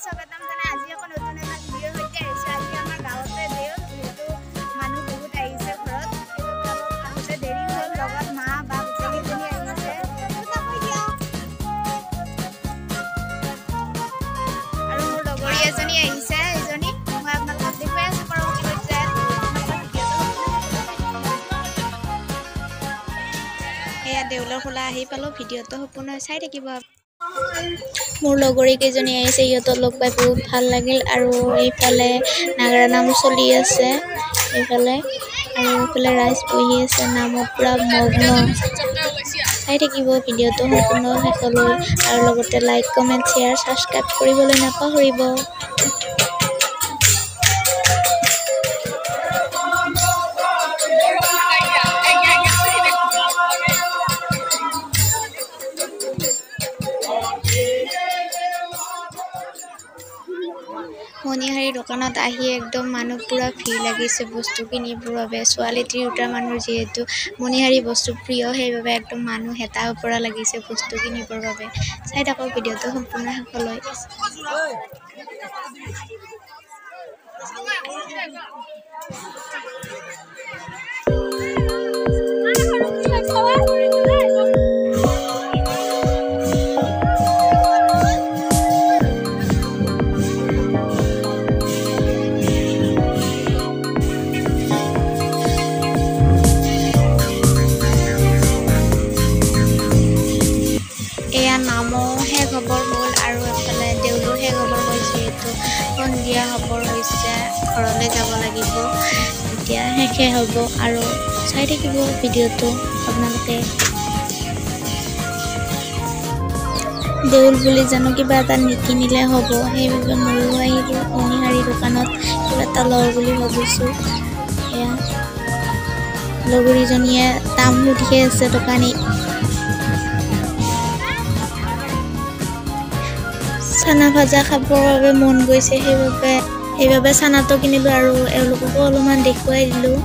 স্বাগতম জনাই আজি আকৌ নতুন এটা ভিডিঅ' সৈতে আহিছো। আজি আমাৰ গাঁৱতে দেও যেহেতু মানুহ বহুত আহিছে ঘৰত আহোঁতে দেৰি হ'ল, লগত মা বা গোটেইকেইজনী আহিছে আৰু মোৰ লগৰী এজনী আহিছে। এইজনী মই আপোনালোকক দেখুৱাই আছো পৰৱৰ্তী এয়া দেউলৰ খোলা আহি পালো। ভিডিঅ'টো সম্পূৰ্ণ চাই থাকিব। মোৰ লগৰী কেইজনী আহিছে, ইহঁতক লগ পাই বহুত ভাল লাগিল। আৰু এইফালে নাগাৰা নাম চলি আছে এইফালে, আৰু এইফালে ৰাইজ বহি আছে নামত পুৰা মগ্ন। চাই থাকিব ভিডিঅ'টো সম্পূৰ্ণ শেষলৈ, আৰু লগতে লাইক কমেণ্ট শ্বেয়াৰ ছাবস্ক্ৰাইব কৰিবলৈ নাপাহৰিব। মণিহাৰী দোকানত আহি একদম মানুহ পুৰা ভিৰ লাগিছে বস্তু কিনিবৰ বাবে। ছোৱালী তিৰোতা মানুহৰ যিহেতু মণিহাৰী বস্তু প্ৰিয়, সেইবাবে একদম মানুহ হেতা ওপৰা লাগিছে বস্তু কিনিবৰ বাবে। চাই থাকক ভিডিঅ'টো সম্পূৰ্ণ শেষলৈ। এয়া নামো শেষ হ'বৰ হ'ল আৰু এফালে দেউলো শেষ হ'বৰ হ'ল। যিহেতু সন্ধিয়া হ'বৰ হৈছে, ঘৰলৈ যাব লাগিব। এতিয়া শেষে হ'ব আৰু চাই থাকিব ভিডিঅ'টো আপোনালোকে। দেউল বুলি জানো কিবা এটা নিকিনিলে হ'ব, সেইবাবে ময়ো আহিলোঁ মণিহাৰী দোকানত কিবা এটা লওঁ বুলি ভাবিছোঁ। এয়া লগৰীজনীয়ে দাম সুধি আছে দোকানী। চানা ভাজা খাবৰ বাবে মন গৈছে, সেইবাবে চানাটো কিনিলোঁ আৰু এওঁলোককো অলপমান দেখুৱাই দিলোঁ।